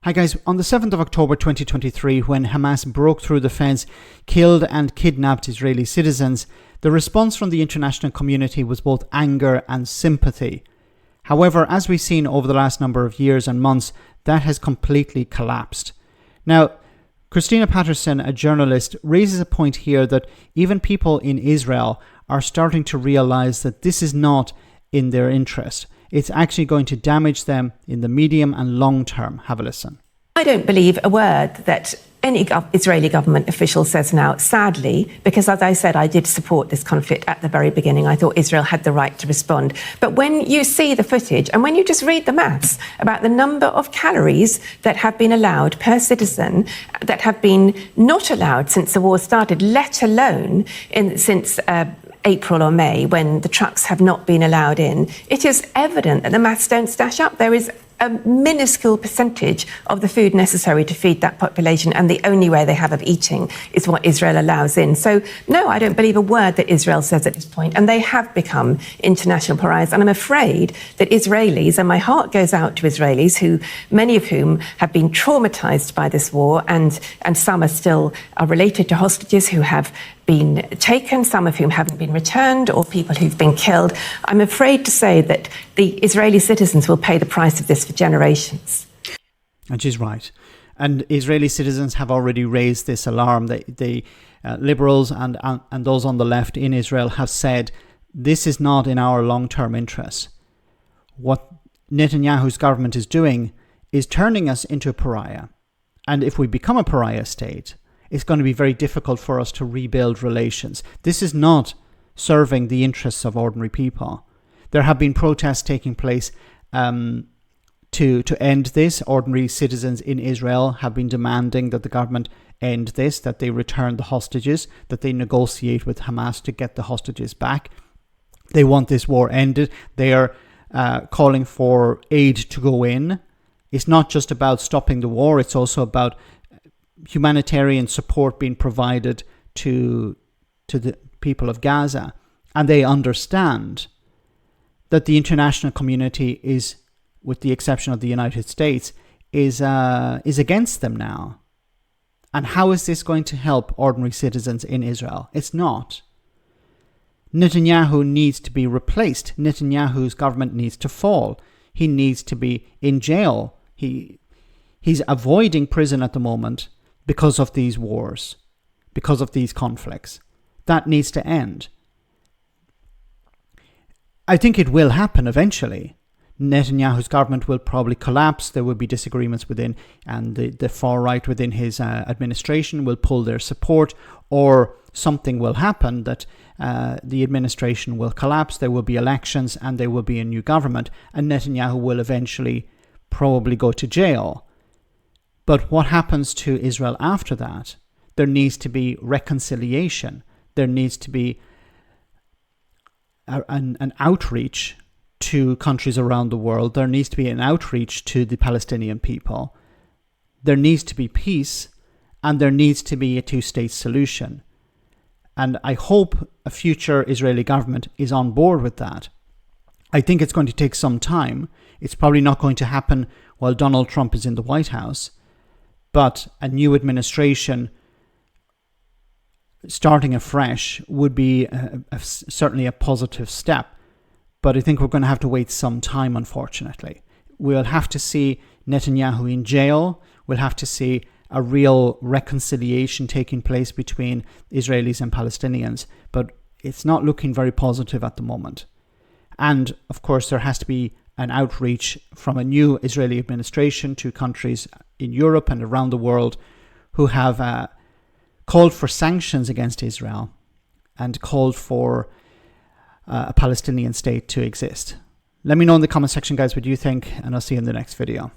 Hi guys, on the 7th of October 2023, when Hamas broke through the fence, killed and kidnapped Israeli citizens, the response from the international community was both anger and sympathy. However, as we've seen over the last number of years and months, that has completely collapsed. Now, Christina Patterson, a journalist, raises a point here that even people in Israel are starting to realize that this is not in their interest. It's actually going to damage them in the medium and long term. Have a listen. I don't believe a word that any Israeli government official says now, sadly, because as I said, I did support this conflict at the very beginning. I thought Israel had the right to respond. But when you see the footage and when you just read the maths about the number of calories that have been allowed per citizen, that have been not allowed since the war started, let alone since April or May, when the trucks have not been allowed in, it is evident that the maths don't stash up. There is a minuscule percentage of the food necessary to feed that population, and the only way they have of eating is what Israel allows in. So, no, I don't believe a word that Israel says at this point, and they have become international pariahs. And I'm afraid that Israelis, and my heart goes out to Israelis, who many of whom have been traumatized by this war, and some are related to hostages who have been taken, some of whom haven't been returned, or people who've been killed. I'm afraid to say that the Israeli citizens will pay the price of this for generations. And she's right. And Israeli citizens have already raised this alarm. The liberals and those on the left in Israel have said, this is not in our long-term interest. What Netanyahu's government is doing is turning us into a pariah. And if we become a pariah state, it's going to be very difficult for us to rebuild relations. This is not serving the interests of ordinary people. There have been protests taking place to end this. Ordinary citizens in Israel have been demanding that the government end this, that they return the hostages, that they negotiate with Hamas to get the hostages back. They want this war ended. They are calling for aid to go in. It's not just about stopping the war, it's also about humanitarian support being provided to the people of Gaza. And they understand that the international community is, with the exception of the United States, is against them now. And how is this going to help ordinary citizens in Israel? It's not. Netanyahu needs to be replaced. Netanyahu's government needs to fall. He needs to be in jail. He's avoiding prison at the moment because of these wars, because of these conflicts. That needs to end. I think it will happen eventually. Netanyahu's government will probably collapse. There will be disagreements within, and the far right within his administration will pull their support, or something will happen that the administration will collapse. There will be elections and there will be a new government, and Netanyahu will eventually probably go to jail. But what happens to Israel after that? There needs to be reconciliation. There needs to be an outreach to countries around the world. There needs to be an outreach to the Palestinian people. There needs to be peace, and there needs to be a two-state solution. And I hope a future Israeli government is on board with that. I think it's going to take some time. It's probably not going to happen while Donald Trump is in the White House. But a new administration starting afresh would be certainly a positive step. But I think we're going to have to wait some time, unfortunately. We'll have to see Netanyahu in jail. We'll have to see a real reconciliation taking place between Israelis and Palestinians. But it's not looking very positive at the moment. And, of course, there has to be an outreach from a new Israeli administration to countries in Europe and around the world who have called for sanctions against Israel and called for a Palestinian state to exist. Let me know in the comment section, guys, what you think, and I'll see you in the next video.